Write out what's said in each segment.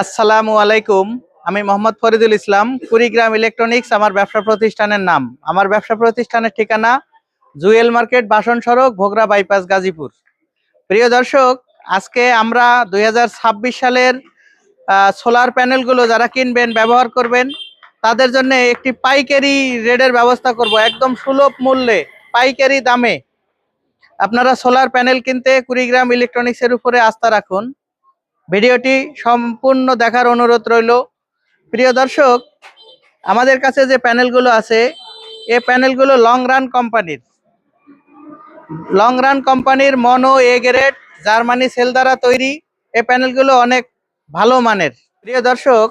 আসসালামু আলাইকুম। আমি মোহাম্মদ ফরিদুল ইসলাম, কুড়িগ্রাম ইলেকট্রনিক্স আমার ব্যবসা প্রতিষ্ঠানের নাম। আমার ব্যবসা প্রতিষ্ঠানের ঠিকানা জুয়েল মার্কেট, বাসন সড়ক, ভোগড়া বাইপাস, গাজীপুর। প্রিয় দর্শক, আজকে আমরা 2026 সালের সোলার প্যানেলগুলো যারা কিনবেন, ব্যবহার করবেন, তাদের জন্য একটি পাইকারি রেটের ব্যবস্থা করব। একদম সুলভ মূল্যে, পাইকারি দামে আপনারা সোলার প্যানেল কিনতে কুড়িগ্রাম ইলেকট্রনিক্সের উপরে আস্থা রাখুন। ভিডিওটি সম্পূর্ণ দেখার অনুরোধ রইল। প্রিয় দর্শক, আমাদের কাছে যে প্যানেলগুলো আছে, এই প্যানেলগুলো লং রান কোম্পানির মনো এ গ্রেড জার্মানি সেল দ্বারা তৈরি। এই প্যানেলগুলো অনেক ভালো মানের। প্রিয় দর্শক,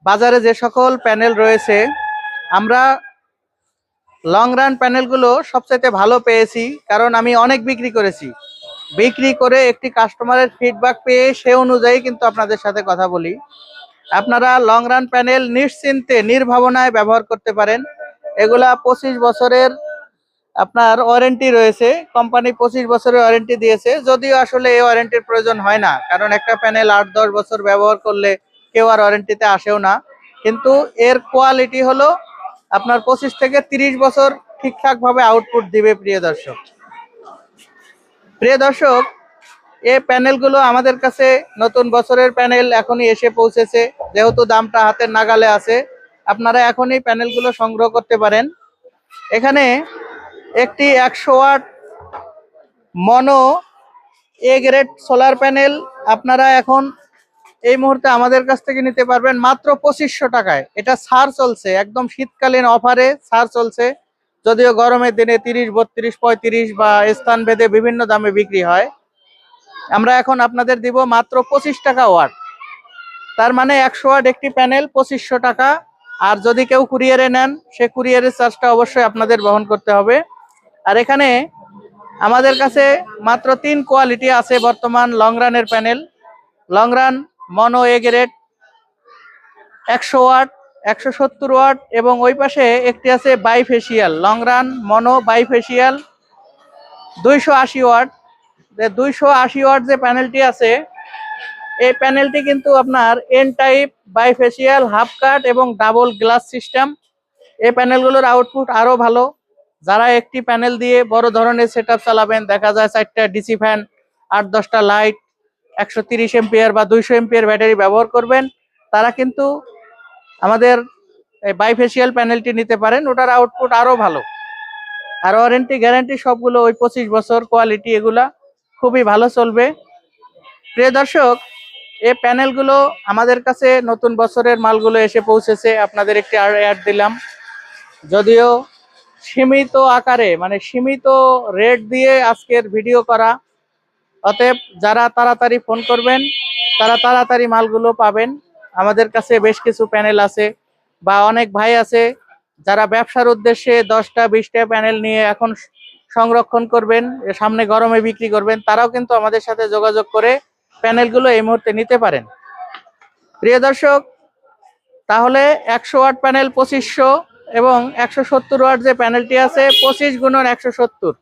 বাজারে যে সকল প্যানেল রয়েছে, আমরা লং রান প্যানেলগুলো সবচেয়ে ভালো পেয়েছি, কারণ আমি অনেক বিক্রি করেছি। বিক্রি করে একটি কাস্টমারের ফিডব্যাক পেয়ে সে অনুযায়ী কিন্তু আপনাদের সাথে কথা বলি। আপনারা লং রান প্যানেল নিশ্চিন্তে নির্ভাবনায় ব্যবহার করতে পারেন। এগুলা 25 বছরের আপনার ওয়ারেন্টি রয়েছে। কোম্পানি 25 বছরের ওয়ারেন্টি দিয়েছে, যদিও আসলে এই ওয়ারেন্টির প্রয়োজন হয় না, কারণ একটা প্যানেল 8-10 বছর ব্যবহার করলে কেউ আর ওয়ারেন্টিতে আসেও না। কিন্তু এর কোয়ালিটি হলো আপনার 25 থেকে 30 বছর ঠিকঠাকভাবে আউটপুট দিবে। প্রিয় দর্শক, এই প্যানেলগুলো আমাদের কাছে নতুন বছরের প্যানেল এখনই এসে পৌঁছেছে। যেহেতু দামটা হাতের নাগালে আছে, আপনারা এখনই প্যানেলগুলো সংগ্রহ করতে পারেন। এখানে একটি 100 watt mono A grade solar panel আপনারা এখন এই মুহূর্তে আমাদের কাছ থেকে নিতে পারবেন মাত্র 2500 টাকায়। এটা ছাড় চলছে, একদম শীতকালীন অফারে ছাড় চলছে। যদিও গরমের দিনে 30, 32, 35 বা স্থান ভেদে বিভিন্ন দামে বিক্রি হয়, আমরা এখন আপনাদের দিব মাত্র 25 টাকা ওয়াট। তার মানে 100 ওয়াট একটি প্যানেল 2500 টাকা। আর যদি কেউ কুরিয়ারে নেন, সে কুরিয়ারের চার্জটা অবশ্যই আপনাদের বহন করতে হবে। আর এখানে আমাদের কাছে মাত্র 3 কোয়ালিটি আছে বর্তমান লং রানের panel. Long run mono A grade 100 watt, 170 watt, এবং ওই পাশে একটি আছে bifacial long run mono bifacial 280 watt. 280 watt যে প্যানেলটি আছে, এই প্যানেলটি কিন্তু আপনার N type bifacial half cut এবং ডাবল গ্লাস সিস্টেম। এই প্যানেলগুলোর আউটপুট আরো ভালো। যারা একটি প্যানেল দিয়ে বড় ধরনের সেটআপ চালাবেন, দেখা যায় 4টা ডিসি ফ্যান, 8-10টা লাইট, 130 এম্পিয়ার বা 200 এম্পিয়ার ব্যাটারি ব্যবহার করবেন, তারা কিন্তু আমাদের এই বাইফেশিয়াল প্যানেলটি নিতে পারেন। ওটার আউটপুট আরো ভালো। আর ওয়ারেন্টি গ্যারান্টি সবগুলো ওই 25 বছর কোয়ালিটি, এগুলা খুবই ভালো চলবে। প্রিয় দর্শক, এই প্যানেলগুলো আমাদের কাছে নতুন বছরের মালগুলো এসে পৌঁছেছে। আপনাদের একটি অ্যাড দিলাম, যদিও সীমিত আকারে, মানে সীমিত রেট দিয়ে আজকের ভিডিও করা। অতএব যারা তাড়াতাড়ি ফোন করবেন, তারা তাড়াতাড়ি মালগুলো পাবেন। আমাদের কাছে বেশ কিছু প্যানেল আছে, বা অনেক ভাই আছে যারা ব্যবসার উদ্দেশ্যে 10টা 20টা প্যানেল নিয়ে এখন সংরক্ষণ করবেন, সামনে গরমে বিক্রি করবেন, তারাও কিন্তু আমাদের সাথে যোগাযোগ করে প্যানেলগুলো এই মুহূর্তে নিতে পারেন। প্রিয় দর্শক, তাহলে 100 ওয়াট প্যানেল 2500, এবং 170 ওয়াট যে প্যানেলটি আছে 25 × 170।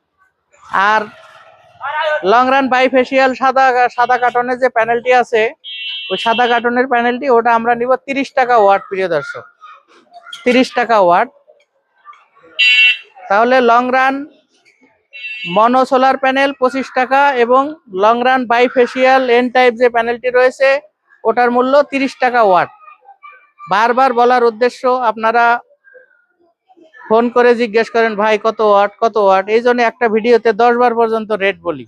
আর লং রান বাইফেশিয়াল সাদা কার্টনের যে প্যানেলটি আছে, ওই সাদা কার্টনের প্যানেলটি, ওটা আমরা নিব 30 টাকা ওয়াট। প্রিয় দর্শক, 30 টাকা ওয়াট। তাহলে লং রান মনো সোলার প্যানেল 25 টাকা, এবং long run bifacial N type যে প্যানেলটি রয়েছে, ওটার মূল্য 30 টাকা ওয়াট। বারবার বলার উদ্দেশ্য, আপনারা ফোন করে জিজ্ঞেস করেন, ভাই কত ওয়াট কত ওয়াট, এই জন্য একটা ভিডিওতে 10 বার পর্যন্ত রেট বলি।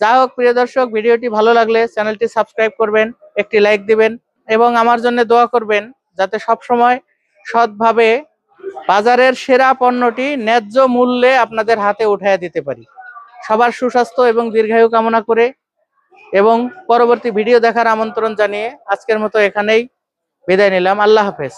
যাই হোক, প্রিয় দর্শক, ভিডিওটি ভালো লাগলে চ্যানেলটি সাবস্ক্রাইব করবেন, একটি লাইক দিবেন, এবং আমার জন্য দোয়া করবেন, যাতে সব সময় সৎভাবে বাজারের সেরা পণ্যটি ন্যায্য মূল্যে আপনাদের হাতে উঠায় দিতে পারি। সবার সুস্বাস্থ্য এবং দীর্ঘায়ু কামনা করে, এবং পরবর্তী ভিডিও দেখার আমন্ত্রণ জানিয়ে আজকের মতো এখানেই বিদায় নিলাম। আল্লাহ হাফেজ।